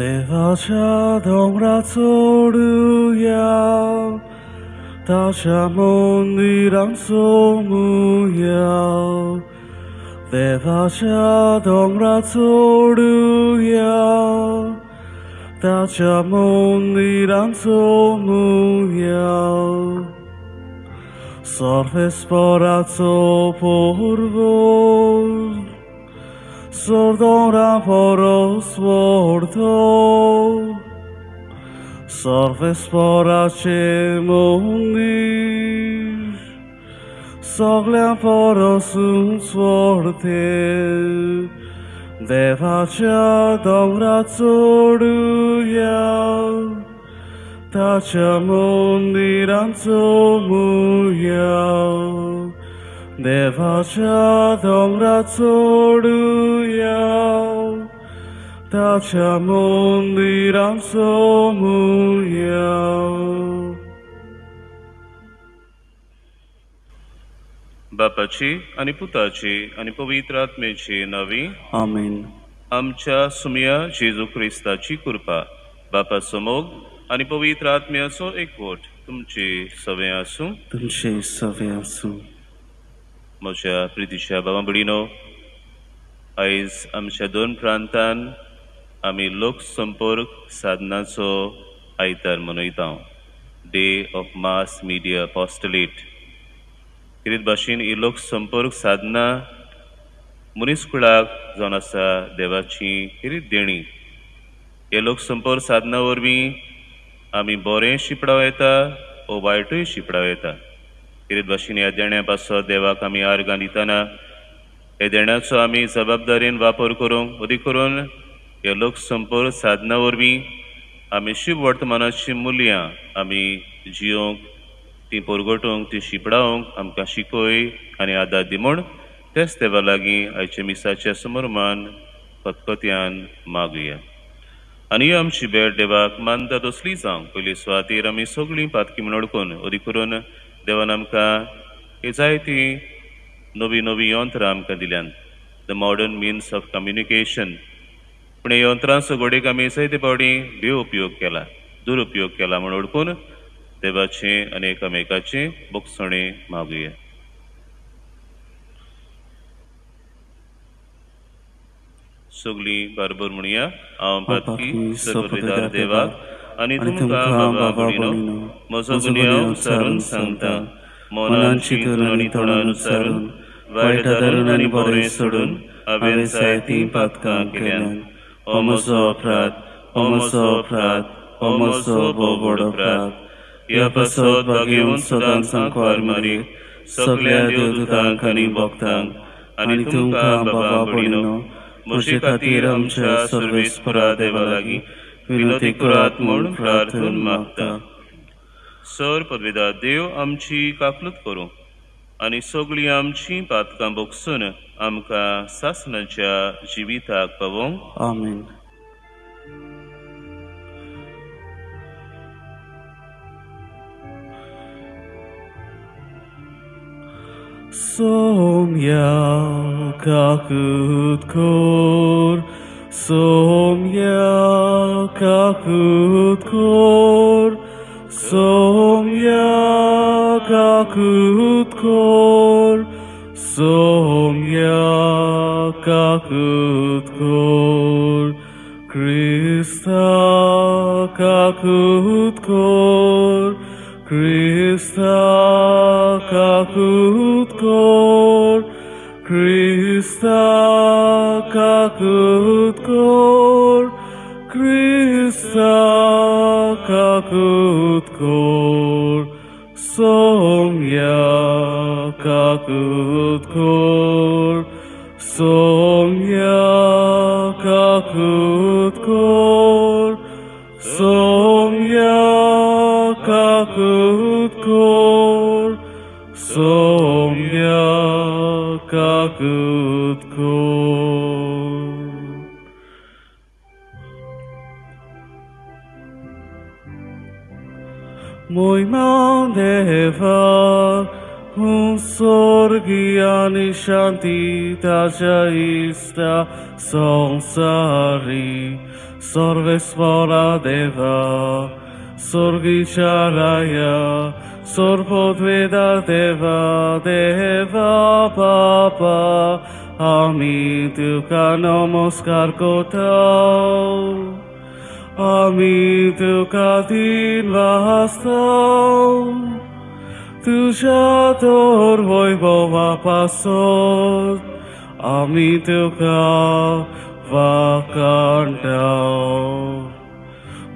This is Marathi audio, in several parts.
Devacha dongra tsoruya, Tasha mondiram somuya. Devacha dongra tsoruya, Tasha mondiram somuya. Sorves porazzo porvos, Sordora poros vorto, Sorves porace mundir, Soglia poros svorte, Devacha domra tsoruya, Tacha mundiran somuya. Devacha domra tsoruya, Tacha mundiram somuya. बापाची आणि पुताची आणि पवित्र आत्मेची नावी आमेन. आमच्या सुमया जेजू ख्रिस्ताची कृपा बापाचो मोग आणि पवित्र आत्म्याचो एकवट तुमची सवय आसूं. तुमचे सवे आसूं. म्हज्या प्रितीच्या भावा भयणीनो, आयज आमच्या दोन प्रांतांत आमी लोक संपर्क साधनाचो आयतार मनयता, डे ऑफ मास मिडिया अपॉस्टलेट. कितें भाशेन ही लोक संपर्क साधना मनीसकुळाक जावन आसा देवाची कितें देणी. हे लोक संपर्क साधना वरवीं आमी बरें शिपडाव येता वो वायटूय शिपडाव येता. कितें भाशेन ह्या देण्या पासत देवाक आमी आर्गां दितना हे देण्याचो आमी जबाबदारेन वापर करूंक अदीक करून हे लोक संपर्क साधना वरवीं आमी शुभ वर्तमानाची मुल्यां आमी जियोंक, ती परगटूंक, ती शिपडावंक आमकां शिकय आनी आदार दी म्हूण तेच देवा लागीं आयच्या मिसाच्या समोरमान खतखत्यान मागुया. आनी आमची भेट देवाक मानता तसली जावंक पयली सुवातेर आमी सगळीं पातकी म्हूण अडकून अदीक करून देवान आमकां ही जायतीं नवी नवी यंत्रां आमकां दिल्यान, the modern means of communication. पूण हे यंत्रांचो घडयेक आमी जायते फावटी बेउपयोग केला, दुरुपयोग केला म्हूण अडकून देवाचें आनी एकामेकाचें बोगसणें मागुया. सगळीं बरोबर म्हणुया. हांव पातकी सर्वविधार देवाक आनी तुमकां बाबा भयणीनो म्हजो गुन्यांव सारून सांगता, मनान चिंतून आनी तोंडान उच्चारून वायट धरून आनी बरें सोडून हांवें जायतीं पातकां केल्यान. हो म्हजो अपराध, हो म्हजो अपराध, हो म्हजो भोव व्हड अपराध. ह्या पासत भाग घेवन सदांच सांकवार मारीक सगळ्या देवदूतांक आनी भक्तांक आनी तुमकां बाबा भयणीनो म्हजे खातीर आमच्या सर्वेस्परा देवा लागीं विनोती करात म्हूण प्रार्थून मागता. सर पदवीदार देव आमची काकलूत करूं आनी सगळीं आमचीं पातकां भोगसून आमकां सासणाच्या जिविताक पावोवंक. आमेन. Somya kakut kor, Somya kakut kor, Somya kakut kor, Somya kakut kor, Krista kakut kor, Krista kakut kor, Krista kakut kor, Krista kakut kor, Somya kakut kor, Somya kakut kor, Somya kakut kor, Somya kakut kor. Mój ma deva, sorgi ani shanti taja ista samsari Sarvesvara Deva Sorgi Charaya Sorpodveda Deva Deva Papa Ami Tuka Namaskar Kotao Ami Tuka Din Vahastao Tuja Tor Voivova Pasot Ami Tuka Vakantao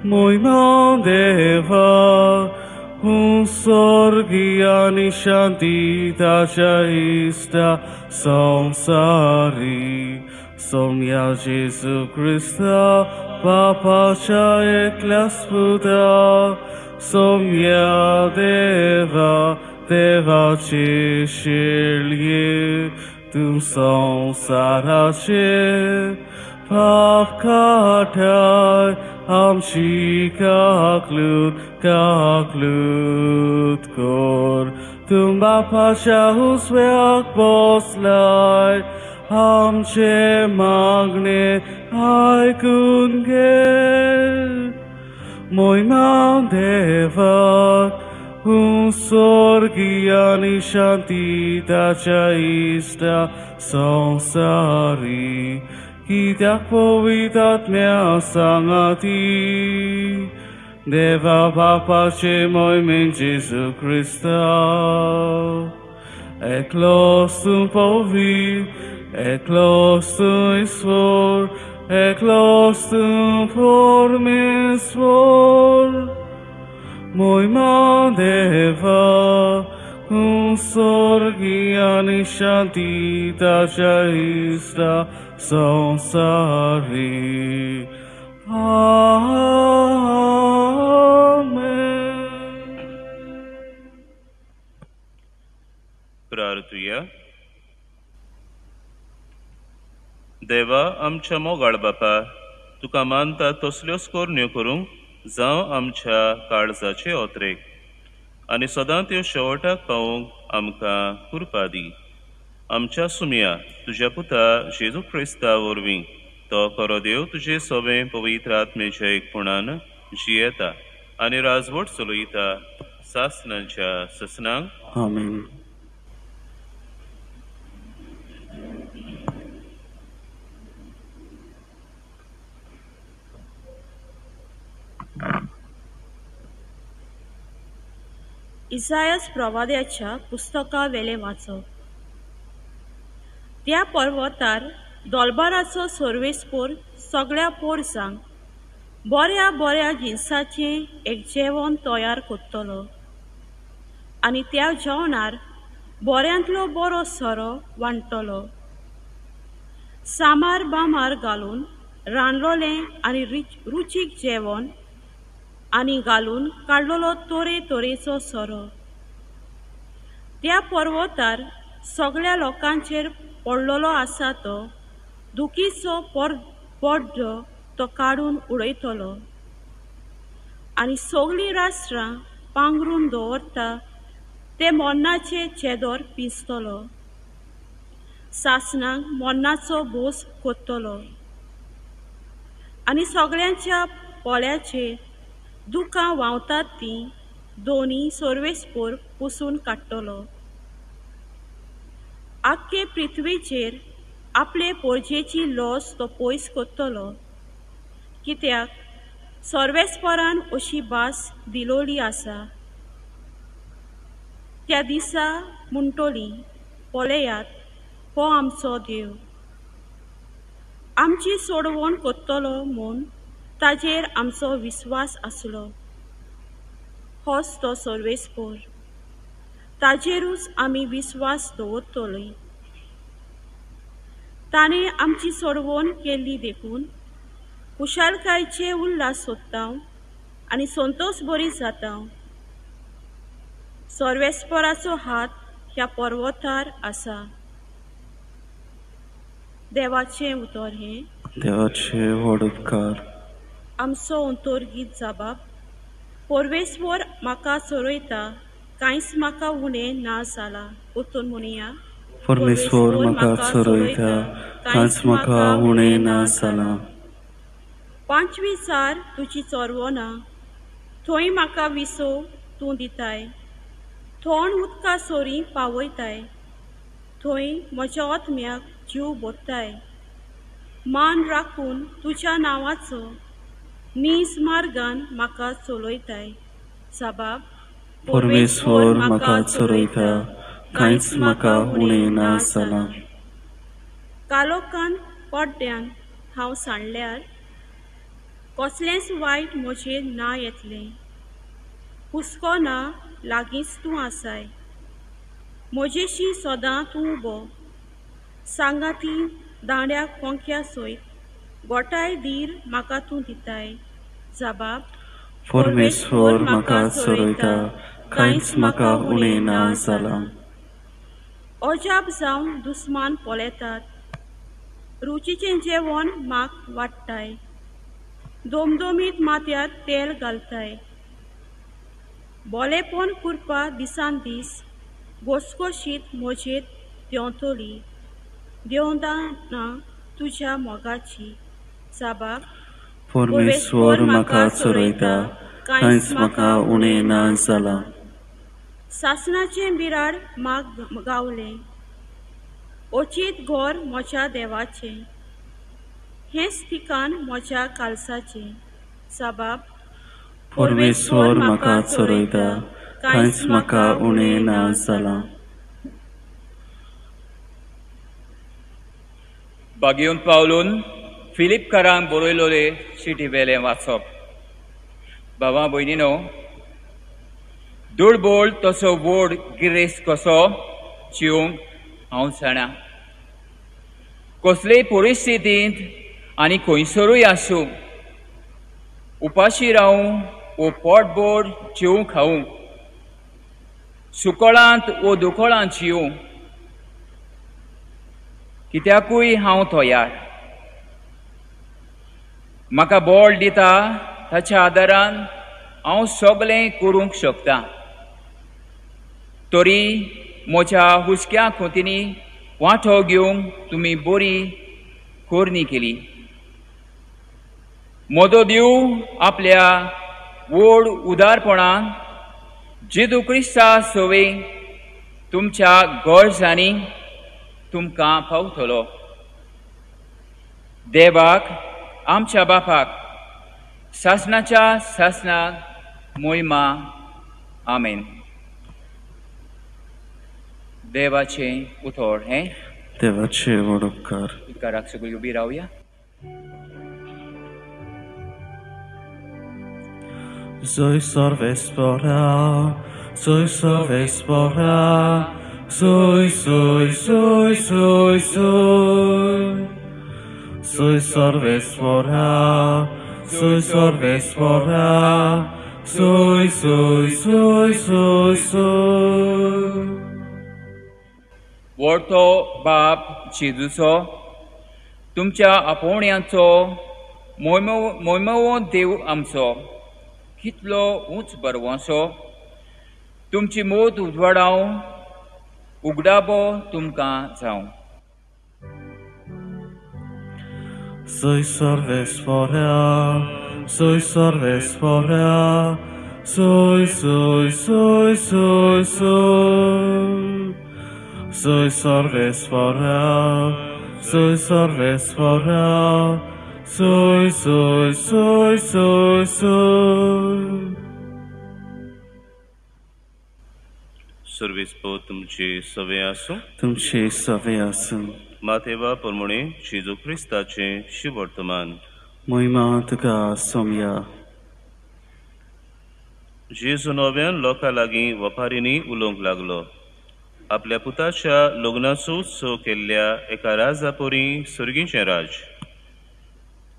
Moima Deva Sorgi Shanti Tajaista Samsari Somya Jesu Christa Papa Eklasputa Somya Deva Deva Cheshilye Tum Samsarache Pap Katai Amshi kaklut kor Tum Bapa Shahus Veak Boslai Amche Magne Aikungel Moima Deva Sorgi ani Shanti Tajaista Samsari Kitak Povitatmya Sangati Deva Papa Chemoy Min Jesu Christa Eklostum Povi Eklostum Isvor Eklostum Formisvor Moima Deva Sorgi ani Shanti Tajaista Samsari Amen. प्रार्थूया. देवा आमच्या मोगाळ बापा तुका मानता तसल्योच कोरण्यो करूंक जावं आमच्या काळजाचे ओत्रेक आनी सदां त्यो शेवटाक पावूंक आमकां कृपा दी. आमच्या सुमया तुज्या पुता जेजू क्रिस्ता वरवीं तो खरो देव तुजे सोबे पवित्र आत्मेच्या एकपणान जियेता आनी राजवट चलयता सासनांच्या ससनांक. आमेन. इसायास प्रवाद्याच्या पुस्तका वेले वाचप. त्या पर्वतार दोलबाराचो सर्वेस्पोर सगळ्या पोरसांक बऱ्या बऱ्या जिन्साचें एक जेवण तयार करतलो आनी त्या जेवणार बऱ्यांतलो बरो सोरो वांटतलो. सामार बामार घालून रांदलोलें आनी रुचीक जेवण आनी घालून काडलेलो तोरे तोरेचो सोरो. त्या पर्वतार सगळ्या लोकांचेर पडलेलो आसा तो दुखीचो पड्डो तो काडून उडयतलो आनी सगळीं राष्ट्रां पांगरून दवरता ते मोन्नाचे चेदोर पिंजतलो. सासणांक मोन्नाचो भोस कोत्तलो आनी सगळ्यांच्या पोळ्याचेर दुखां व्हांवतात तीं दोनी सर्वेस्पोर पुसून काडटलो. आख्खे पृथ्वीचेर आपले पोरजेची लॉस तो पयस कोत्तलो कित्याक सर्वेस्पोरान अशी भास दिलोली आसा. त्या दिसा म्हणटोली पळयात हो आमचो देव. आमची सोडवण कोत्तलो म्हूण ताजेर आमचो विस्वास आसलो. होच तो सर्वेस्पोर ताजेरूच आमी विस्वास दवरतली. ताणें आमची सोडवण केल्ली देखून कुशालकायेचे उल्हास सोदता आनी संतोश बरी जाता. सर्वेस्पोराचो हात ह्या पर्वतार आसा. देवाचें उतर हें. देवाचे व्हड उपकार. आमचो अंतर्गीत जबाब. परमेश्वर म्हाका चरयता कांयच म्हाका उणें ना जाला. उठून म्हणुया. परमेश्वर म्हाका चरयता, कांयच म्हाका उणें ना जाला. 5 तुजी चोरवना, थंय म्हाका विसो तूं दिताय. थोंड उदका सोरी पावयताय, थंय म्हज्या आत्म्याक जीव भरताय. मान राखून तुज्या नांवाचो नीज मार्गान म्हाका चलयताय. साबाब, परमेश्वर म्हाका चरयता, कांयच म्हाका उणें ना जाला. कालोखान पड्ड्यान हांव सांडल्यार कसलेंच वायट म्हजेर ना येतलें. हुस्को ना लागींच तूं आसाय. म्हजेशी सदां तूं उबो. सांगाती दांड्याक पंख्या सयत गोठाय धीर म्हाका तूं दिताय. जाबाब, परमेश्वर म्हाका चरयता, कांयच म्हाका उणें ना जाला. अजाप जावन दुस्मान पोलेतात, रुचीचें जेवण म्हाक वाडटाय. दोमदोमीत माथ्यात तेल घालताय. बोलेपण करपा दिसान दीस घोसघोशीत म्हजेर देंवतली. देंवदाना तुज्या मोगाची. साबाब, परमेश्वर म्हाका चरयता, कांयच म्हाका उणें ना जाला. सासणाचें बिराड म्हाक गावलें, ओचीत घोर म्हज्या देवाचें. हेंच ठिकाण म्हज्या कालसाचें. साबाब, परमेश्वर म्हाका चरयता, कांयच म्हाका उणें ना जाला. बागेवन पावलून फिलिपकारांक बरयलोले चिटी वेलें वाचप. भावा भयणीनो, दुडबोळ तसो व्हड गिरेस्त कसो जिवंक हांव जाणा. कसलेय परिस्थितींत आनी खंयसरूय आसूं, उपाशी रावूं वो पोटभर जेवूं खावूं, सुकळांत वो दुखळांत जिवूं, कित्याकूय हांव तयार. म्हाका बळ दिता ताच्या आदारान हांव सगळें करूंक शकता. तरी म्हज्या हुस्क्या खोतींनी वांटो घेवंक तुमी बरी कोरणी केली. मोदो दिवं आपल्या व्हड उदारपणान जेजू क्रिस्ता सवें तुमच्या गरजांनी तुमकां पावतलो. देवाक आमच्या बापाक सासणाच्या सासणाक मोहिमा. आमेन. देवाचें उतर हें. देवाचे व्हड उपकार. उद्गाराक सगळीं उबी रावया. Soy sorvespora, soy sorvespora, soy, soy, soy, soy, soy. Soy sorvespora, soy sorvespora, soy, soy, soy, soy, soy. व्हडतो बाप जेजूचो, तुमच्या आपोवण्यांचो मोयमो देव आमचो, कितलो उंच बरवसो, तुमची मोत उजवाडाव उगडाबो तुमकां जावं. Soy sorvespora, soy sorvespora, soy, soy, soy, soy, soy. Soy sorvespora, soy sorvespora, soy, soy, soy, soy, soy. सर्विस्पो तुमची सवय आसूं. तुमचे सवे आसूं. माथेवा प्रमाणे जेजू क्रिस्ताचें शिवर्तमान. मोहिमा तुका सोमया. जेजू नव्यान लोकां लागीं वपारींनी उलोवंक लागलो. आपल्या पुताच्या लग्नाचो उत्सव केल्ल्या एका राजा पोरी सुर्गीचें राज.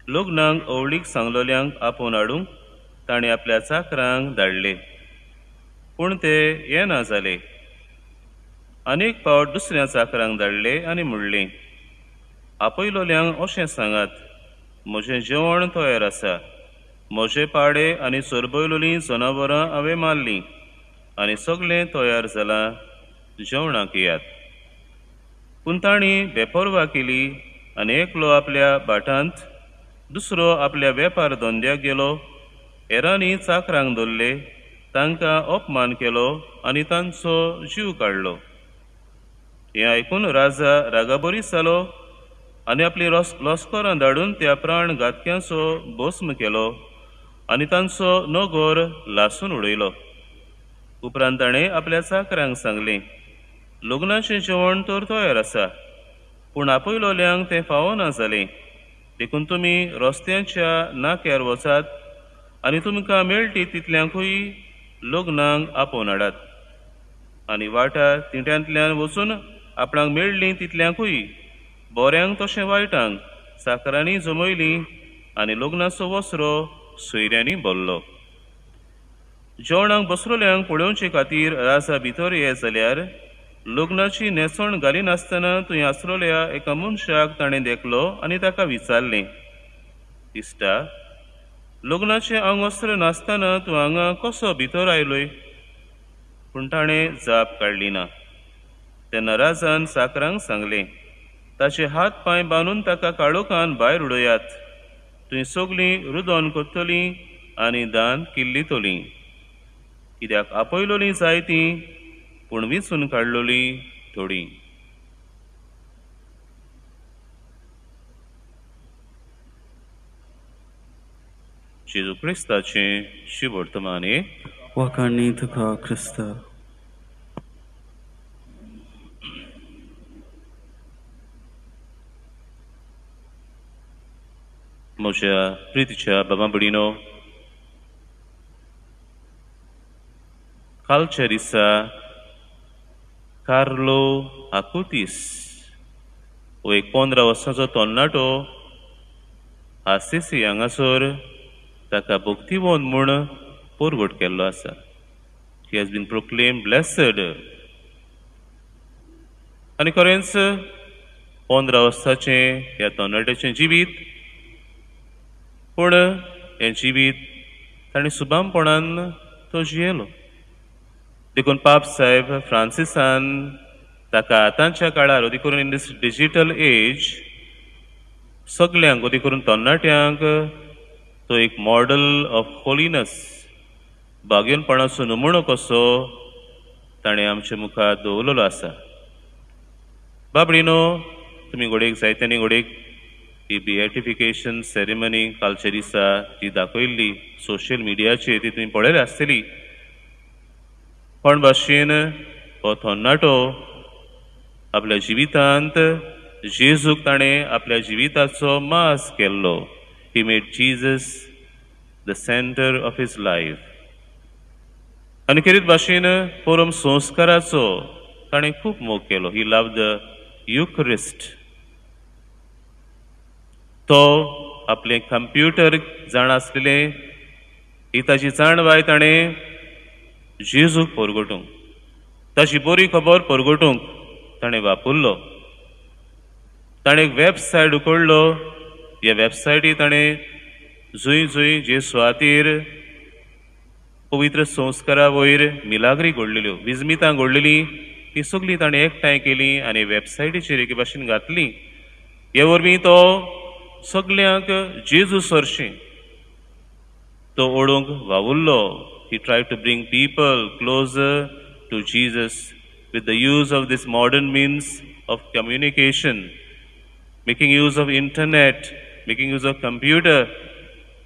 लग्नाक ओवळीक सांगलोल्यांक आपोवन हाडूंक ताणें आपल्या चाकरांक धाडले, पूण ते येना जाले. अनेक फावट दुसऱ्या चाकरांक धाडले आनी म्हणलें, आपयलोल्यांक अशें सांगात, म्हजें जेवण तयार आसा. म्हजे पाडे आनी चरबयलोलीं जनावरां हांवें मारलीं आनी सगळें तयार जालां, जेवणाक येयात. पूण तांणी बेपरवा केली आनी एकलो आपल्या बाटांत, दुसरो आपल्या वेपार धंद्याक गेलो. हेरांनी चाकरांक दवरले, तांकां अपमान केलो आनी तांचो जीव काडलो. हें आयकून राजा रागाबरीस जालो आनी आपली लश्करां धाडून त्या प्राण घातक्यांचो भस्म केलो आनी तांचो नगोर लासून उडयलो. उपरांत ताणें आपल्या चाकरांक सांगलें, लग्नाचें जेवण तर तयार आसा, पूण आपयलोल्यांक तें फावना जालें. देखून तुमी रस्त्यांच्या नाक्यार वचात आनी तुमकां मेळटी तितल्यांकूय लग्नाक आपोवन हाडात. आनी वाटा तिट्यांतल्यान वचून आपणाक मेळ्ळीं तितल्यांकूय, बऱ्यांक तशें वायटांक, चाकरांनी जमयलीं आनी लग्नाचो वस्रो सोयऱ्यांनी भरलो. जेवणाक बसलोल्यांक पळोवचे खातीर राजा भितर ये जाल्यार लग्नाची न्हेसण घालिनासतना थंय आसलोल्या एका मनशाक ताणें देखलो आनी ताका विचारलें, इश्टा, लग्नाचें आंगवस्त्र नासतना तूं हांगा कसो भितर आयलोय? पूण ताणें जाप काडली ना. तेन्ना राजान चाकरांक सांगलें, ताचे हात पांय बांदून ताका काळोखान भायर उडयात. थंय सगळीं रुदोन करतलीं आनी दान किल्लीतलीं. कित्याक आपयलोलीं जायतीं, पूण विचून काडलोलीं थोडीं. जेजू क्रिस्ताचें शुभ वर्तमाने. वखाणी तुका क्रिस्त. म्हज्या प्रितीच्या बाबा भयणीनो, कालच्या दिसा कार्लो आकुतीस हो एक 15 वर्सांचो तरणाटो आसिसी हांगासर ताका भक्तिवंत म्हूण परगट केल्लो आसा. ही हॅज बीन प्रोक्लेम्ड ब्लेसड. आनी खरेंच 15 वर्साचें ह्या तरणाट्याचें जिवीत, पूण हें जिवीत ताणें सुबामपणान तो जियेलो. देखून पाप साहेब फ्रांसिसान ताका आतांच्या काळार अदी करून इन दीस डिजिटल एज सगल्यांक अदी करून तरणाट्यांक तो एक मॉडल ऑफ होलिनस, बागेनपणाचो नमुणो कसो ताणें आमच्या मुखार दवरलेलो आसा. बाबडीनो, तुमी घोडेक जायत्यांनी घोडेक ही बिएटिफिकेशन सेरेमनी कालच्या दिसा जी दाखयल्ली सोशियल मिडियाचेर ती तुमी पळयली आसतली. पण भाशेन हो तरणाटो आपल्या जिवितांत जेजूक ताणें आपल्या जिविताचो मास केल्लो. He made Jesus the centre of his life. आनी खेरीत भाशेन परम संस्काराचो ताणें खूब मोग केलो. He loved the युक्रिस्ट. तो आपलें कंप्युटर जाण आसलेलें ही ताची जाणवाय ताणें जेजूक परगटूंक, ताची बरी खबर परगटूंक ताणें वापरलो. ताणें एक वेबसायट उगडलो. ह्या वेबसायटी ताणें जंय जंय जे सुवातेर पवित्र संस्कारा वयर मिलाग्री घडलेल्यो, विजमितां घडलेलीं, ती सगळीं ताणें एकठांय केलीं आनी वेबसायटीचेर एके भाशेन घातलीं. हे वरवीं तो सगल्यांक जेजू सरशीं तो ओडूंक वावुरलो. He tried to bring people closer to Jesus with the use of this modern means of communication, making use of internet, making use of computer.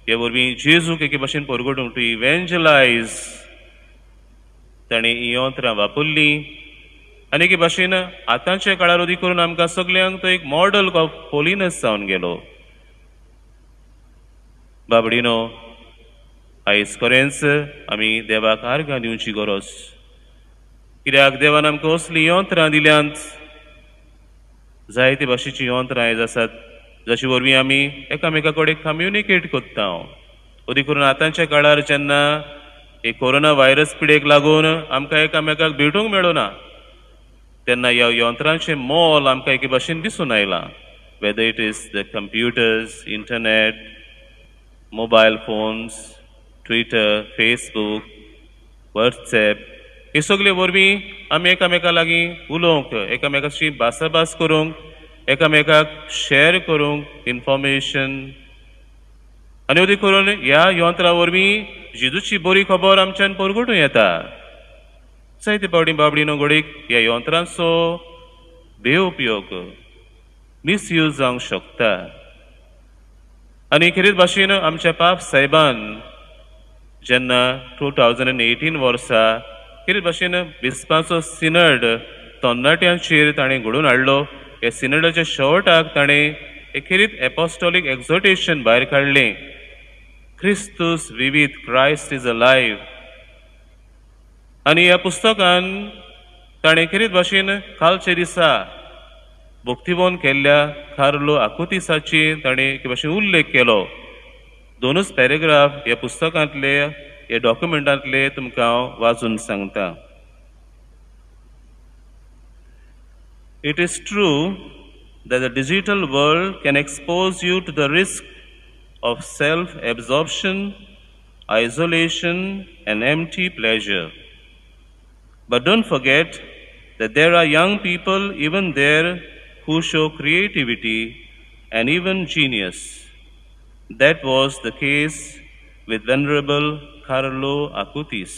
हे वरवीं जेजूक एके भाशेन परगटूंक, टू इवेंजलायज ताणें ही यंत्रां वापरलीं. आनी एके भाशेन आतांच्या काळार अदी करून आमकां सगल्यांक तो एक मॉडल ऑफ होलिनस जावन गेलो. बाबडीनो, आयज खरेंच आमी देवाक आर्गां दिवची गरज. कित्याक देवान आमकां असलीं यंत्रां दिल्यांत, जायते भाशेचीं यंत्रां आयज आसात जशे वरवीं आमी एकामेका कडेन कम्युनिकेट कोत्ता. अदी करून आतांच्या काळार जेन्ना एक कोरोना व्हायरस पिडेक लागून आमकां एकामेकाक भेटूंक मेळना, तेन्ना ह्या यंत्रांचें मोल आमकां एके भाशेन दिसून आयलां. Whether it is the computers, internet, mobile phones, Twitter, Facebook, WhatsApp, हे सगळे वरवीं आमी एकामेका लागीं उलोवंक, एकामेकाची भासाभास करूंक, एकामेकाक शेअर करूंक इन्फॉर्मेशन, आनी अदी करून ह्या यंत्रा वरवीं जेजूची बरी खबर आमच्यान परगटूं येता. जायते पावटी बाबडीनो घडीक ह्या यंत्रांचो बेउपयोग मिसयूज जावंक शकता. आनी खरेच भाशेन आमच्या पाप साहेबान जेन्ना 2018 वर्सा खरेच भाशेन बिस्पाचो सिनड तरणाट्यांचेर ताणें घडोवन हाडलो. हे सिनडाच्या शेवटाक ताणें एक खरीत एपोस्टॉलीक एक्झॉर्टेशन भायर काडलें. क्रिस्तूस विवीत, क्रायस्ट इज अलायव्ह. आनी ह्या पुस्तकान ताणें खरीत भाशेन कालच्या दिसा भक्तिवन केल्ल्या कार्लो आकुतिसाची ताणें एक भाशेन उल्लेख केलो. दोनूच पॅरेग्राफ ह्या पुस्तकांतले, ह्या डॉक्युमेंटांतले तुमकां हांव वाचून सांगता. It is true that the digital world can expose you to the risk of self-absorption, isolation, and empty pleasure. But don't forget that there are young people even there who show creativity and even genius. That was the case with Venerable Carlo Acutis.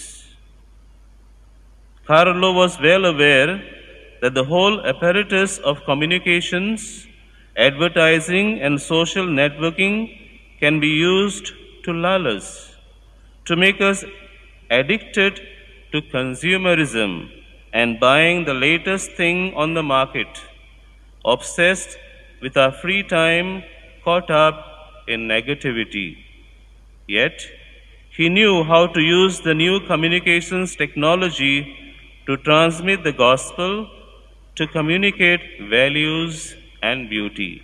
Carlo was well aware that the whole apparatus of communications, advertising, and social networking can be used to lull us, to make us addicted to consumerism and buying the latest thing on the market, obsessed with our free time, caught up in negativity. Yet, he knew how to use the new communications technology to transmit the gospel, to communicate values and beauty.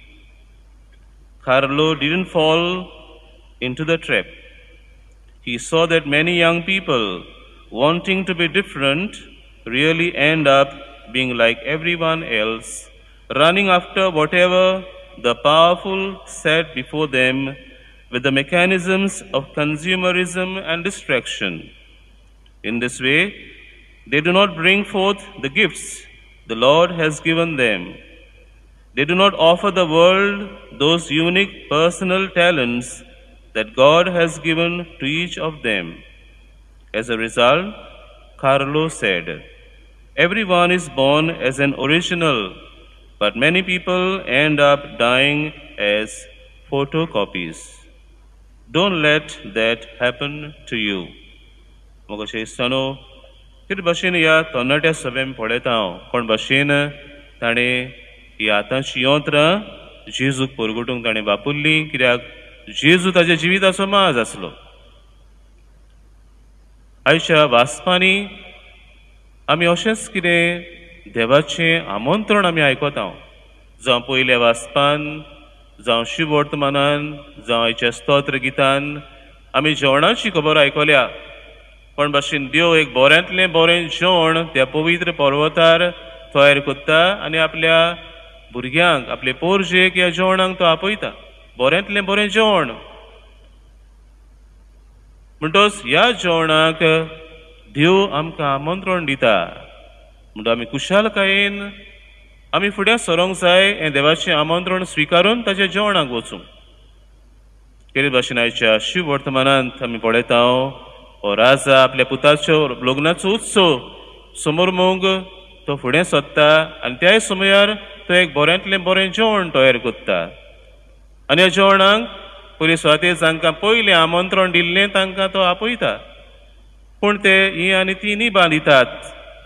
Carlo didn't fall into the trap. He saw that many young people wanting to be different really end up being like everyone else, running after whatever the powerful set before them with the mechanisms of consumerism and distraction. In this way, they do not bring forth the gifts the Lord has given them. They do not offer the world those unique personal talents that God has given to each of them. As a result, Carlo said, everyone is born as an original, but many people end up dying as photocopies. Don't let that happen to you. मोगोशे सनो कितें भाशेन ह्या तरणाट्या सभेन पळयता हांव कोण भाशेन ताणें ही आतांची यंत्रां जेजूक परगटूंक ताणें वापरलीं, कित्याक जेजू ताच्या जिविताचो माज आसलो. आयच्या वाचपांनी आमी अशेंच कितें देवाचें आमंत्रण आमी आयकता, जावं पयल्या वाचपान, जावं शुभ वर्तमानान, जावं आयच्या स्तोत्र गितान आमी जेवणाची खबर आयकल्या. पण भाशेन देव एक बऱ्यांतलें बरें जेवण त्या पवित्र पर्वतार तयार करता आनी आपल्या भुरग्यांक, आपले पोरजेक ह्या जेवणाक तो आपयता. बऱ्यांतलें बरें जेवण म्हणटच ह्या जेवणाक देव आमकां आमंत्रण दिता. म्हणटच आमी कुशालकायेन आमी फुडें सरोंक जाय, हें देवाचें आमंत्रण स्विकारून ताच्या जेवणाक वचूंक. केले भाशेन आयच्या शुभ वर्तमानांत आमी पळयता हो राजा आपल्या पुताच्यो लग्नाचो उत्सव समोर मोग तो फुडें सरता आनी त्याच समयार तो एक बऱ्यांतलें बरें जेवण तयार करता. आनी ह्या जेवणाक पयलीं सुवातेर जांकां पयलें आमंत्रण दिल्लें तांकां तो आपयता. पूण ते ही आनी ती न्ही बांदितात.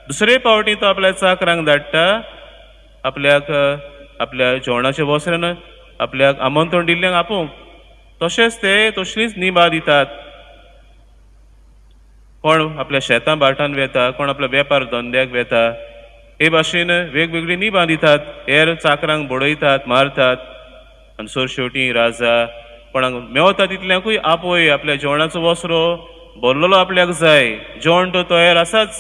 दुसरे फावटी तो आपल्या चाकरांक धाडटा आपल्याक आपल्या जेवणाच्या वसऱ्यान आपल्याक आमंत्रण दिल्ल्यांक आपोवंक. तशेंच ते तसलींच निभा दितात. कोण आपल्या शेतां भाटान वेता, कोण आपल्या वेपार धंद्याक वेता, हे भाशेन वेगवेगळी निभा दितात. हेर चाकरांक बडयतात, मारतात आनी सोर शेवटी राजा कोणाक मेवता तितल्यांकूय आपय आपल्या जेवणाचो वसरो भरलेलो आपल्याक जाय. जेवण तो तयार आसाच,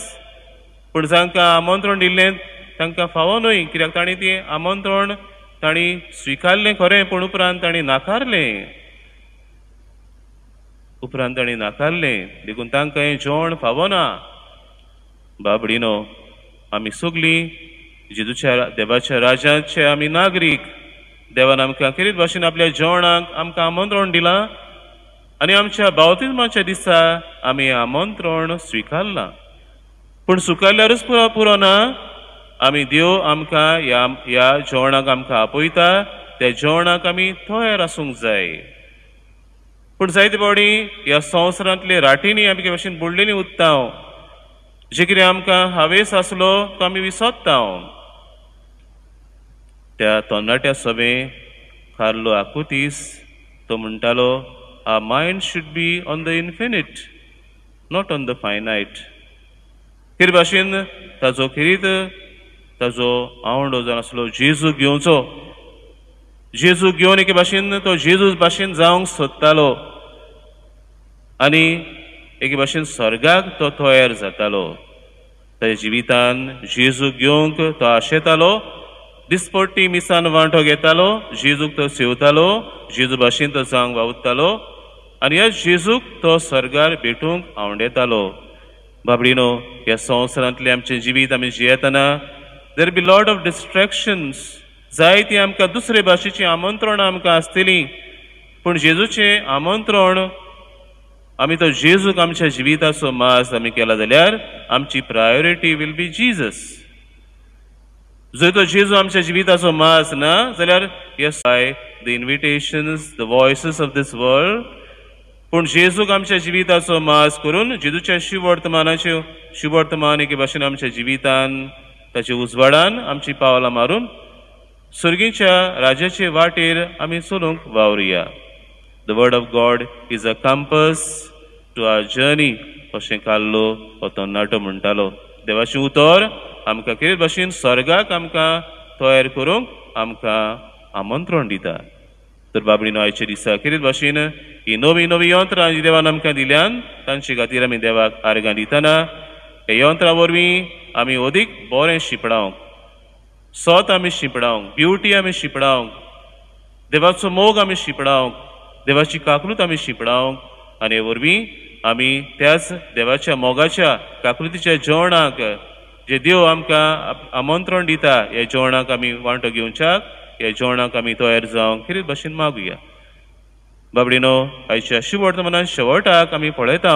पूण जांकां आमंत्रण दिल्लें तांकां फावो न्हय, कित्याक तांणी तें आमंत्रण तांणी स्विकारलें खरें, पूण उपरांत तांणी नाकारलें. उपरांत तांणी नाकारलें देखून तांकां हें जेवण फावो ना. बाबडीनो आमी सगळीं जेजूच्या देवाच्या राजाचे आमी नागरीक. देवान आमकां खेरीत भाशेन आपल्या जेवणाक आमकां आमंत्रण दिलां आनी आमच्या बावतिजमाच्या दिसा आमी आमंत्रण स्विकारलां. पूण स्विकारल्यारूच पुरो ना, आमी देव आमकां ह्या जेवणाक आमकां आपयता, त्या जेवणाक आमी तयार आसूंक जाय. पूण जायते फावटी ह्या संवसारांतले राटींनी आमी भाशेन बुडलेलीं उत्तांव. जे कितें आमकां हावेस आसलो तो आमी विसरता. त्या तरणाट्या सभे कार्लो आकुतीस तो म्हणटालो, our mind should be on the infinite, not on the finite. खेर भाशेन ताजो खेरीत ताजो आवडो जावन आसलो जेजू घेवचो. जेजू घेवन एके भाशेन तो जेजू भाशेन जावंक सोदतालो आनी एके भाशेन स्वर्गाक तो तयार जातालो. ताच्या जिवितान जेजू घेवंक तो आशेतालो. दिसपट्टी मिसान वांटो घेतालो, जेजूक तो सेवतालो, जेजू भाशेन तो जावंक वावुरतालो आनी ह्या जेजूक तो स्वर्गार भेटूंक आवडेतालो. बाबडीनो, ह्या संवसारांतलें आमचें जिवीत आमी जियेतना there be lot of distractions. जायतीं आमकां दुसरे भाशेचीं आमंत्रणां आमकां आसतलीं, पूण जेजूचें आमंत्रण आमी तो जेजूक आमच्या जिविताचो मास आमी केला जाल्यार आमची प्रायोरिटी वील बी जिजस. जर तो जेजू आमच्या जिविताचो मास ना जाल्यार yes by the invitations, the voices of this world. पूण जेजूक आमच्या जिविताचो मास करून जेजूच्या शुभ वर्तमान एके भाशेन आमच्या जिवितान ताच्या उजवाडान आमची पावलां मारून सर्गीच्या राजाचे वाटेर आमी चलूंक वावुरया. The word of God is a compass to our journey. अशें कार्लो हो तरणाटो म्हणटालो. देवाचें उतर आमकां खेरीत भाशेन स्वर्गाक आमकां तयार करूंक आमकां आमंत्रण दिता. तर बाबडीनो, आयच्या दिसा खेरीत भाशेन ही नवी नवी यंत्रां जी देवान आमकां दिल्यान तांचे खातीर आमी देवाक आर्गां दितना हे यंत्रा वरवीं आमी अदीक बरें शिंपडावंक, सत आमी शिंपडावंक, ब्युटी आमी शिंपडावंक, देवाचो मोग आमी शिंपडावंक, देवाची काकूलत आमी शिंपडावंक आनी हे वरवीं आमी त्याच देवाच्या मोगाच्या काकूलतीच्या जेवणाक जे देव आमकां आमंत्रण दिता ह्या जेवणाक आमी वांटो घेवच्याक, ह्या जेवणाक आमी तयार जावंक खेरीत भाशेन मागुया. बाबडीनो, आयच्या शुभ वर्तमानान शेवटाक आमी पळयता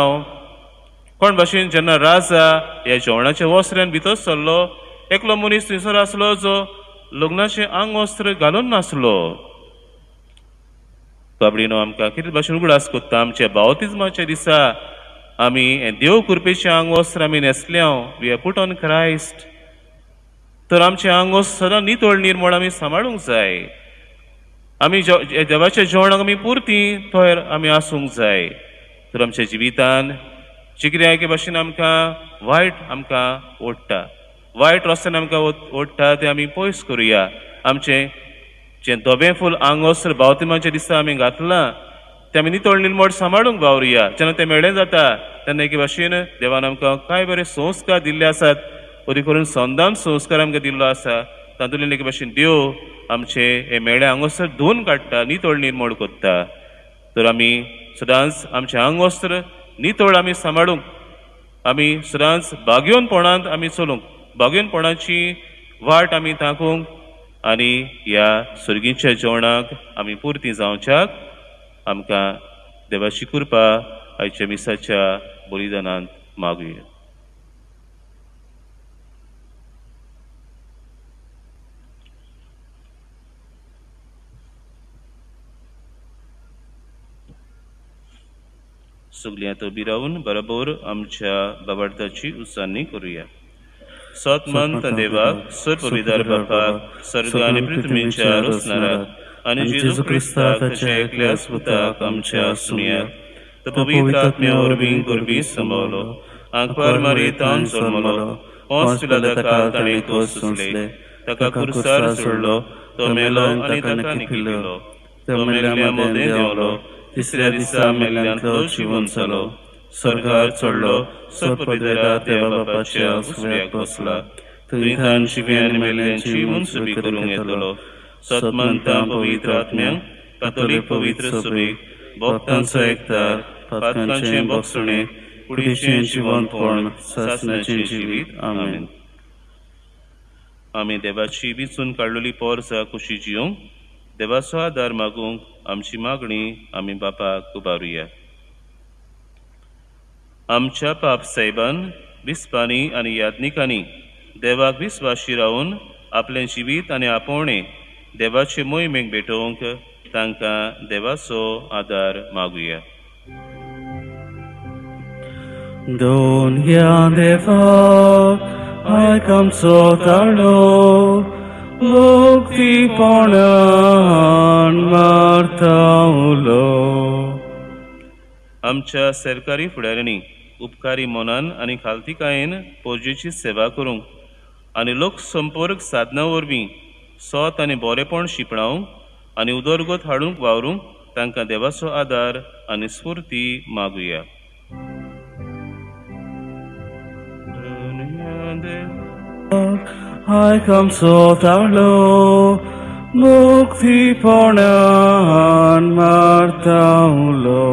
कोण भाशेन जेन्ना राजा ह्या जेवणाच्या वस्त्रान भितर सरलो, एकलो मनीस थंयसर आसलो जो लग्नाचें आंग वस्त्र घालून नासलो. बाबडीनो, आमकां कितें भाशेन उगडास कोत्ता आमच्या बावतिजमाच्या दिसा आमी हें देव कृपेचें आंग वस्त्र आमी न्हेसल्या. We have put on Christ. तर आमचें आंग वस्त्र सदां नितळ निर्मळ आमी सांबाळूंक जाय. आमी देवाच्या जेवणाक आमी पुर्ती तयार आमी आसूंक जाय. तर आमच्या जिवितान जे कितें एके भाशेन आमकां वायट आमकां ओडटा, वायट रस्त्यान आमकां ओडटा तें आमी पयस करुया. आमचें जें धोबें फूल आंग वस्त्र बावतिजमाच्या दिसा आमी घातलां तें आमी नितळ निर्मळ सांबाळूंक वावुरया. जेन्ना तें मेळ्ळें जाता तेन्ना एके भाशेन देवान आमकां कांय बरे संस्कार दिल्ले आसात. अदी करून संदान संस्कार आमकां दिल्लो आसा. तातूंतल्यान एके भाशेन देव आमचे हे मेळ्ळे आंग वस्त्र धुवन काडटा, नितळ निर्मळ कोत्ता. तर आमी सदांच आमचें आंग वस्त्र नितळ आमी सांबाळूंक, आमी सदांच बागेवनपणांत आमी चलूंक, बागेवनपणाची वाट आमी तांकूंक आनी ह्या सर्गीच्या जेवणाक आमी पुर्ती जावच्याक आमकां देवाची कृपा आयच्या मिसाच्या बलिदानांत मागुया. सगळ्यांत उबी रावन बरोबर आमच्या बाबार्थाची उसान्नी करुया. सतमंत देवाक, सर्पविदार बापाक, स्वर्ग आनी पृथ्वीच्या रोसणाराक आनी जेजू क्रिस्ताक ताच्या एकल्या सुताक आमच्या सुन्याक तो पवित्र आत्म्या वरवीं गरबी संभवलो, आंकवार मारयेतान जल्मलो, पोंस पिलाता काळ ताणें कोस सोंसले, ताका क्रुसार सोडलो, तो मेलो आनी ताका निखिल्लो, तो मेल्ल्या मदें देंवलो, तिसऱ्या दिसा मेल्ल्यांतलो जिवन जालो, स्वर्गार चडलो, सर्पविदारा देवा बापाच्या उजव्याक बसला, थंय तान जिवी आनी मेल्ल्यांची मुनसुबी करूंक येतलो. सतमंतां पवित्र आत्म्यांक, कातोलीक पवित्र सभेक, भक्तांचो एकठार, पातकांचें भक्षणें, कुडीचें जिवंतपण सासणाचें जिवीत आमेन. आमी देवाची बिचून काडलेली पोरसां खुशी जिवंक देवाचो आदार मागूंक आमची मागणी आमी बापाक उबारुया. आमच्या पाप साहेबान विस्पांनी आनी याज्ञिकांनी देवाक विस्वाशी रावन आपलें जिवीत आनी आपोवणें देवाचे मोहिमेक भेटोवंक तांकां देवाचो आदार मागुया. दोन या देवाक आयकामचो ताळो मुक्तीपणान मारता उलो. आमच्या सरकारी फुडाऱ्यांनी उपकारी मनान आनी खालतीकायेन पोरजेची सेवा करूंक आनी लोक संपर्क साधना वरवीं सोत आनी बरेपण शिपणावंक आनी उदरगत हाडूंक वावरूंक तांकां देवाचो आदार आनी स्फूर्ती मागुया. आयकामचो ताळो मुक्तीपणान मारता उलो.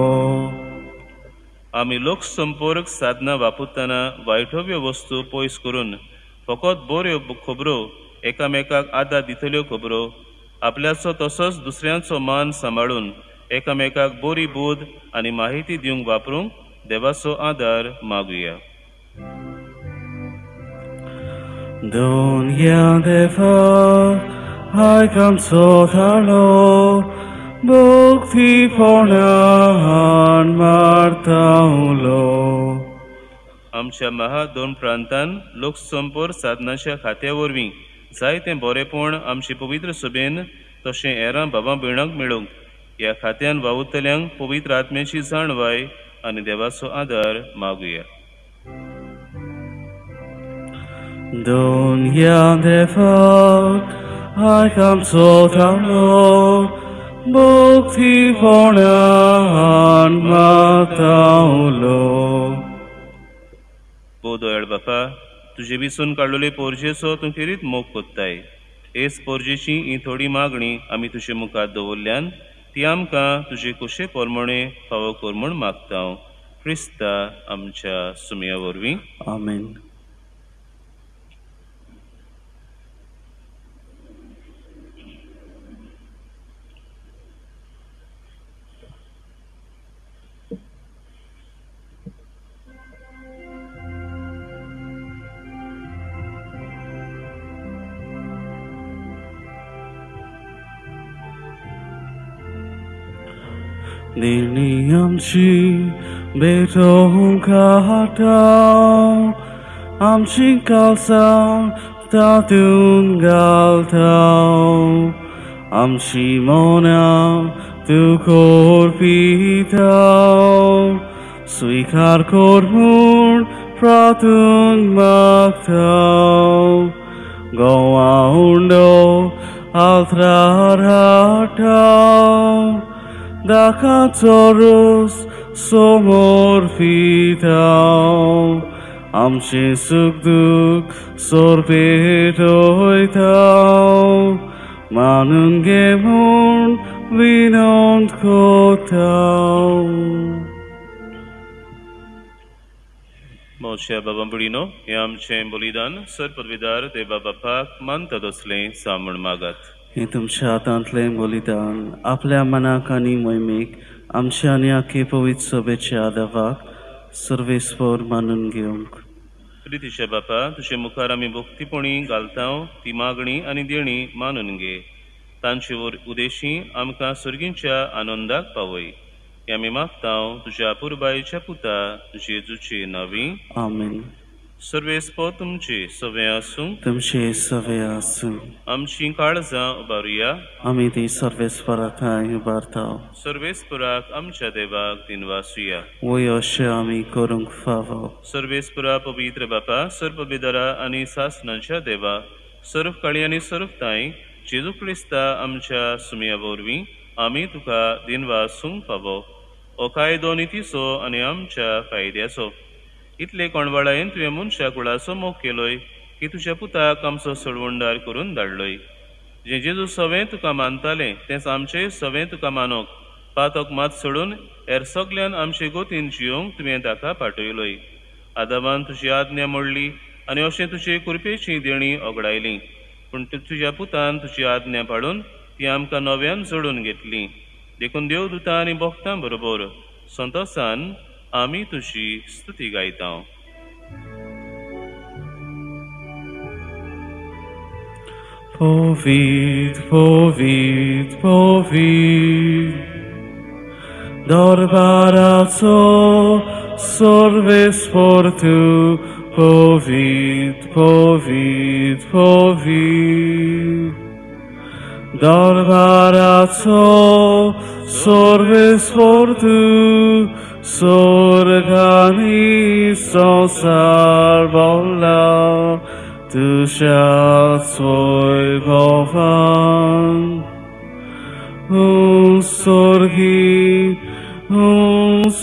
आमी लोक संपर्क साधना वापरतना वायटव्य वस्तू पयस करून फकत बऱ्यो खबरो एकामेकाक आदार दितल्यो खबरो आपल्याचो तसोच दुसऱ्यांचो मान सांबाळून एकामेकाक बरी बोध आनी माहिती दिवंक वापरूंक देवाचो आदार मागुया. दोन या देवाक आयकामचो ताळो मुक्तीपणान मारता उलो. आमच्या महा दोन प्रांतांत लोकसंपर्क साधनाच्या खात्या वरवीं जायतें बरेपण आमचे पवित्र सभेन तशें हेरां भावां भयणांक मेळोवंक ह्या खात्यान वावुरतल्यांक पवित्र आत्म्याची जाणवाय आनी देवाचो आदार मागुया. दोन या देवाक आयकामचो ताळो मुक्तीपणान मारता उलो. बोदोळ बापा तुजे बिसून काडलेले पोरजेचो तूं खेरीत मोग कोत्ताय. हेच पोरजेची ही थोडी मागणी आमी तुजे मुखार दवरल्यान ती आमकां तुजे कुशे पोरमणे फावो कर म्हूण मागता. क्रिस्ता आमच्या सुमया वरवीं आमेन. दिनी आमची बेटोवंक हाताव आमची काळजां तातूंत घालताव. आमची मनां तूं कोरपिताव स्विकार कर म्हूण प्रार्थूंक मागताव. गोवा उंडो आल्तार हाडटाव दाकाचो रोस समोर पिताव. आमचे सुख दुख सोरपेटयताव मानून घे म्हूण विनंत कोताव. मोशा बाबा बुडीनो हे आमचें बलिदान सरपदवीदार देवा बापाक मानता तसलें सामण मागात. हे तुमच्या हातांतलें बलिदान आपल्या मनाक आनी मोहिमेक आमच्या आनी आख्खे पवित्र सभेच्या आदाराक सर्वेस्वर मानून घेवंक. प्रितीच्या बापा तुजे मुखार आमी भक्तीपणी घालता ती मागणी आनी देणी मानून घे. तांचे उदेशी आमकां सर्गींच्या आनंदाक पावय. हे आमी मागता तुज्या पुरबायेच्या पुता जेजूचे नांवी आमेन. सर्वेस्पर तुमचे सवे आसूं. तुमचे सवे आसूं. आमची काळजां उबारुया. आमी ती सर्वेस्पराकाय उबारताव. सर्वेस्पराक आमच्या देवाक दिनवासुया. वय अशें आमी करूंक फावो. सर्वेस्परा पवित्र बापा सर्पबेदारा आनी सासणाच्या देवा सर्व काळी आनी सर्व ताई जेजू क्रिस्ता आमच्या सुमया वरवीं आमी तुका दिनवासूंक फावो. हो कायदो नितीचो आनी आमच्या फायद्याचो. इतले कोणवाळायेन तुवें मनशा कुळाचो मोग केलोय की तुज्या पुताक आमचो सडवंडार करून धाडलोय. जें जेजू सवें तुका मानतालें तेंच आमचें सवें तुका मानोक पातोक मात सोडून हेर सगल्यान आमचे गोतीन जियोंक तुवें ताका पाठयलोय. आदामान तुजी आज्ञा मोडली आनी अशें तुजे कृपेची देणी ओगडायली. पूण तुज्या पुतान तुजी आज्ञा पाळून ती आमकां नव्यान जोडून घेतली. देखून देवदूतां आनी भक्तां बरोबर संतोसान आमी तुजी स्तुती गायता. Povid, povid, povid, Dorbaraco, sorves portu, povid, povid, povid, Dorbaraco, sorves portu, sorganis salbolla, Du shalt svoj govan,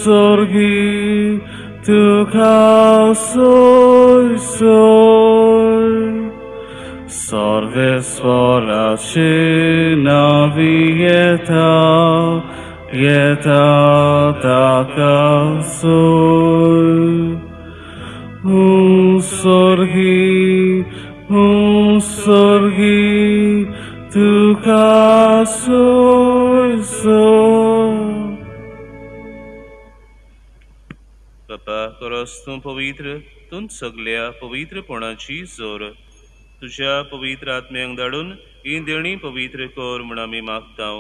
sorgi, du kalsoj soj. Sorves voracina jeta taka soj. Sorgi, tu kasoj soj. बापा खरोच तूं पवित्र, तूं सगल्या पवित्रपणाची जोर. तुज्या पवित्र आत्म्यांक धाडून ही देणी पवित्र कर म्हूण आमी मागतां.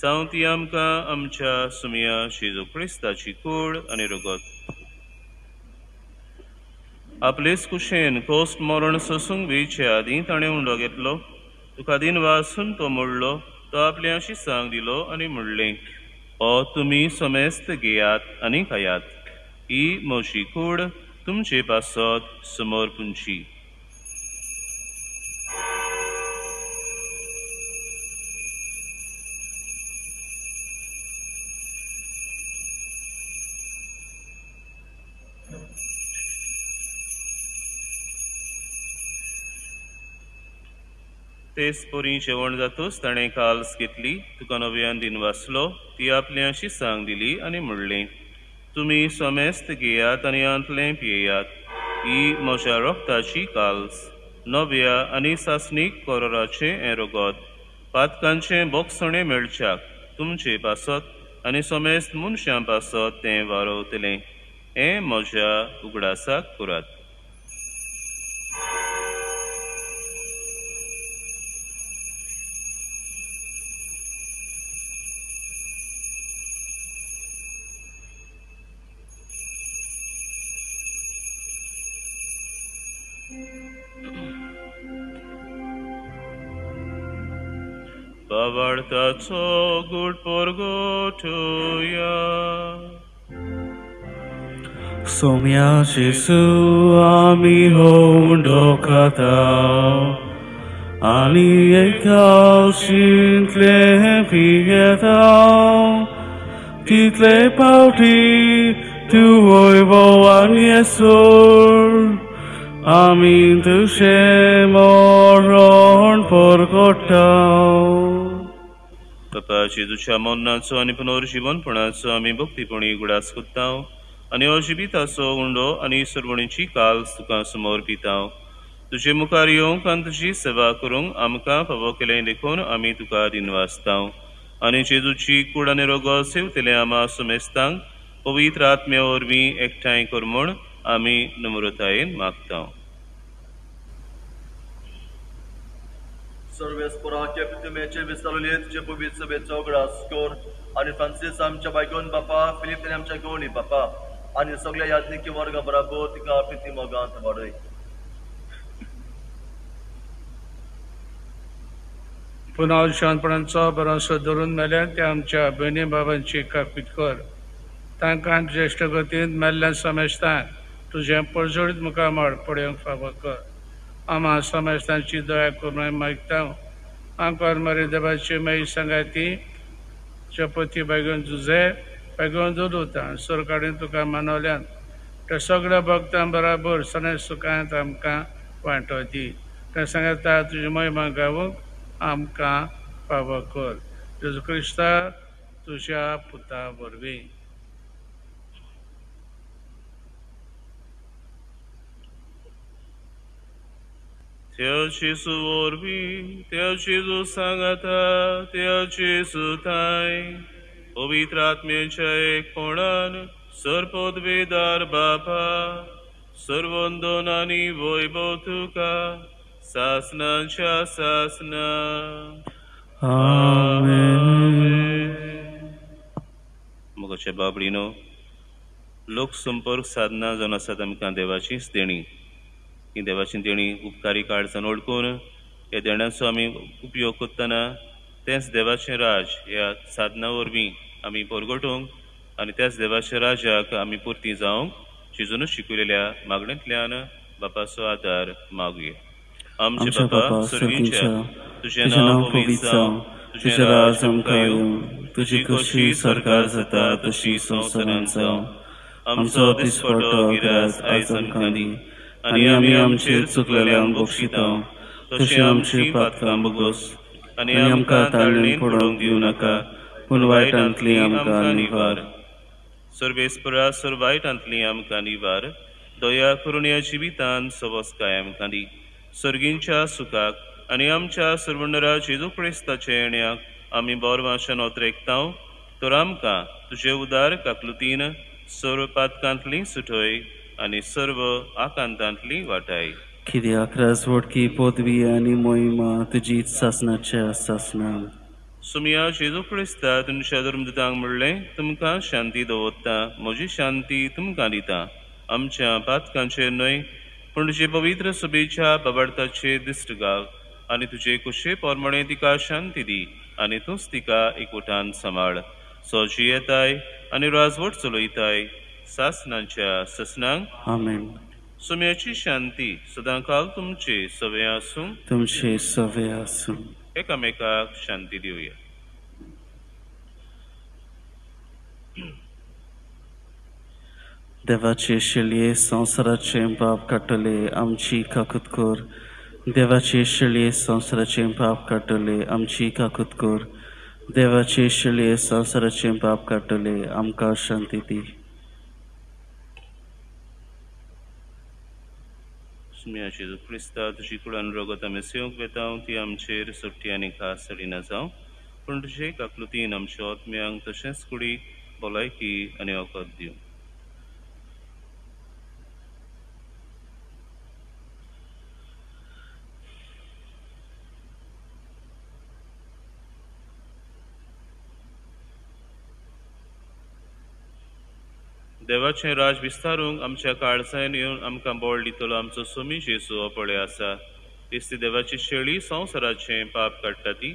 जावं ती आमकां आमच्या सुमया जेजू क्रिस्ताची कूड आनी रगत. आपलेच कुशेन कोस्ट मरण सोसूंक वेचे आदीं ताणें उंडो घेतलो. तुका दिन वासून तो मोडलो, तो आपल्या शिसांक दिलो आनी म्हणलें, हो तुमी समेस्त घेयात आनी खायात. ही म्हजी कूड तुमचे पासत समोर पुंची. तेच पोरी जेवण जातूच ताणें काल्स घेतली, तुका नव्यान दिन वाचलो, ती आपल्या शिसांक दिली आनी म्हणलें, तुमी समेस्त घेयात आनी आंतलें पियेयात. ही म्हज्या रोगताची काल्स, नव्या आनी सासणीक कोरोराचें हें रगत. पातकांचें बोगसणें मेळच्याक तुमचे पासत आनी समेस्त मनशां पासत तें वारवतलें. हें म्हज्या उगडासाक करात. Bavartaco gud porgotuja. Somia Jesu ami hondokatao, ani ekal shintle pietao, title pauti tu voivo aniesur, amin tu shemoron porgotao. बापा जेजूच्या मोन्नाचो आनी पुनर्जीवनपणाचो आमी भक्तीपणी गुडास कोत्तां आनी अजिबिताचो उंडो आनी सरवणीची काल्स तुका समोर पितां. तुजे मुखार येवंक आनी तुजी सेवा करूंक आमकां फावो केलें देखून आमी तुका दिनवासतां. आनी जेजूची कूड आनी रगत सेवतले आमा सुमेस्तांक पवित्र आत्म्या वरवीं एकठांय कर म्हूण आमी नम्रतायेन मागतां. सर्वेस्पराचे पितुमेचे विस्तारले तुझे पवित्र सभेचो ग्रास कर आणि फ्रांसीस आमच्या बायकोन बापा फिलिप आमच्या गोवणी बापा आणि सगळ्या याज्ञिकी वर्गा बराबर तिका प्रिती मोगांत वाडय. पुन्हा शानपणांचो बरोसो धरून मेल्यान ते आमच्या भयणी बाबांची कापीत कर. तांकां ज्येश्ठ गतीन मेल्ल्यान समेस्तांक तुजें पळजोडीत मुखामळ पळोवंक फावो कर. आम्हा समेस्तांची दया करून मागता. आमकां मरे देवाची माई सांगाती चपती बेगून तुझे बेगून दोदोता सरकारीन तुका मानवल्यान त्या सगळ्या भक्तां बराबर सणे सुखांत आमकां वांटो दी. ते सांगता तुजी महिमा गावूंक आमकां फावो कर. जेजू क्रिस्ता तुज्या पुता वरवीं Teo Jesu orbi, Teo Jesu sangata, Teo Jesu tai, पवित्रात्म्याच्या एक कोणान सर्पोद्वेदार बापा सर्वोंदोनानी वैभव तुका सासनाच्या सासना मोगाच्या बाबडीनो लोक संपर्क साधना जावन आसात आमकां देवाचीच देणी ही देवाची देणी उपकारी काळजान ओळखून ह्या देण्याचो आमी उपयोग करतना तेच देवाचें राज ह्या साधना वरवीं आमी परगटूंक आनी त्याच देवाच्या राजाक आमी पुर्ती जावंक जेजूनच शिकयलेल्या मागण्यांतल्यान बापाचो आदार मागुया. आमचे बापा सर्गींच्या तुजें नांव पवित्र जावं, तुजें राज आमकां येवं, तुजी कशी सरकार जाता तशी संवसारांत जावं. आमचो दिसपट्टो गिरास आयज आमकां दी आनी आमी आमचेर चुकलेल्यांक बक्षितांव, तशी आमची पातकां बोगोस आनी आमकां ताळणेन पडोवंक दिवं नाका, पूण वायटांतली आमकां निवार. सर्वेस्परा सर वायटांतली आमकां निवार, दया करून ह्या जिवितांत सवस्काय आमकां दी. सर्गींच्या सुखाक आनी आमच्या सर्वणरा जेजू क्रिस्ताच्या येण्याक आमी बोरवांच्यान ओतरेकतांव, तर आमकां तुजे उदार काकलुतीन सर्व पातकांतली सुटय आनी सर्व आकांतांतली वाटाय. कित्याक राजवटकी पदवी आनी मोहिमा तुजीच सासनाच्या सासनान. सुमिया जेजू क्रिस्ता तुमच्या धर्मदूतांक म्हणलें, तुमकां शांती दवरता, म्हजी शांती तुमकां दिता. आमच्या पातकांचेर न्हय पूण तुजे पवित्र सभेच्या बाबार्थाचेर दिश्ट घाल आनी तुजे कुशे पोरमणे तिका शांती दी आनी तूंच तिका एकवटान सांबाळ. सोजी येताय आनी राजवट चलयताय सासनाच्या ससनांक. आमेन. सुम्याची शांती सदांकाल तुमचे सवे आसूं. तुमचे सवे आसूं. एकामेकाक शांती दिवया. देवाचे शेळये संवसाराचे पाप काडटले आमची काकूत कोर. देवाचे शेळये संवसाराचे पाप काडटले आमची काकूत कोर. देवाचे शेळये संवसाराचे पाप काडटले आमकां शांती दी. सुम्या जेजू क्रिस्ता तुजी कुळान रोगत आमी सेवंक वेतांव, ती आमचेर सुट्टी आनी खास सडिना जावं, पूण तुजे काकलुतीन आमच्या आत्म्यांक तशेंच कुडी भलायकी आनी वखद दिवं. देवाचें राज विस्तारूंक आमच्या काळजांत येवन आमकां बोळ दितलो आमचो सोमी जेजू हो पळय आसा. दिसती देवाची शेळी संवसाराचें पाप काडटा ती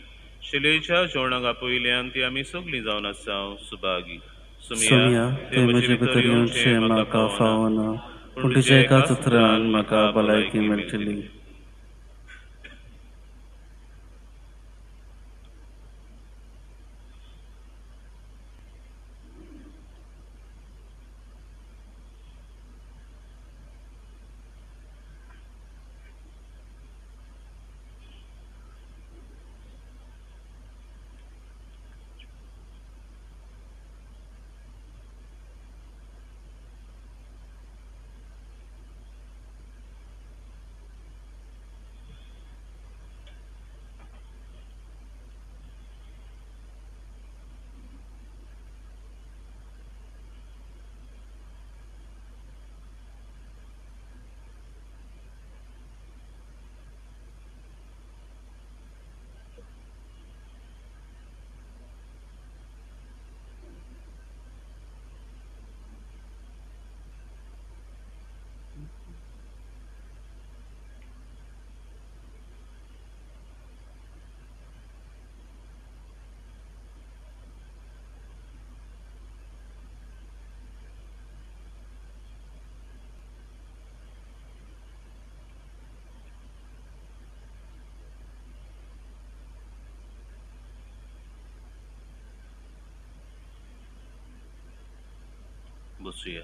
शेळयेच्या जेवणाक आपयल्यान ती आमी सगळीं जावन आसा सुभागी. सुमिया ते म्हजे भितर येवचें म्हाका फावना, पूण तुज्या एकाच उतरान म्हाका भलायकी मेळटली. बसूया.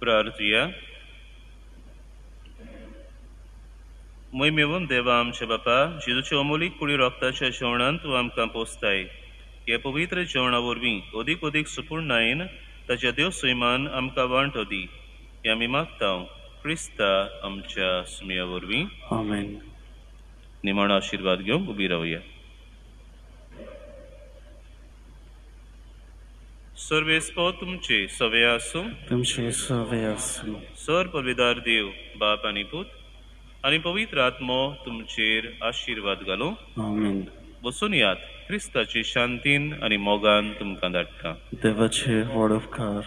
प्रार्थुया. मोहिमेवन देवा आमचे बापा, जेजूच्या अमोलीक कुडी रोगताच्या जेवणान तूं आमकां पोसताय. हे पवित्र जेवणा वरवीं अदीक अदीक सुपूर्णायेन ताच्या देव सैमान आमकां वांटो दी. हे आमी मागतां क्रिस्ता आमच्या सुमया वरवीं. आमेन. निमाणो आशिर्वाद घेवंक उबी रावया. सर्वेस्पो तुमचे सवे आसूं. तुमचे सवे आसूं. सर पविदार देव बाप आनी पूत आनी पवित्र आत्मो तुमचेर आशिर्वाद घालूं. आमेन. बसून यात क्रिस्ताची शांतीन आनी मोगान तुमकां धाडटा. देवाचे व्हड उपकार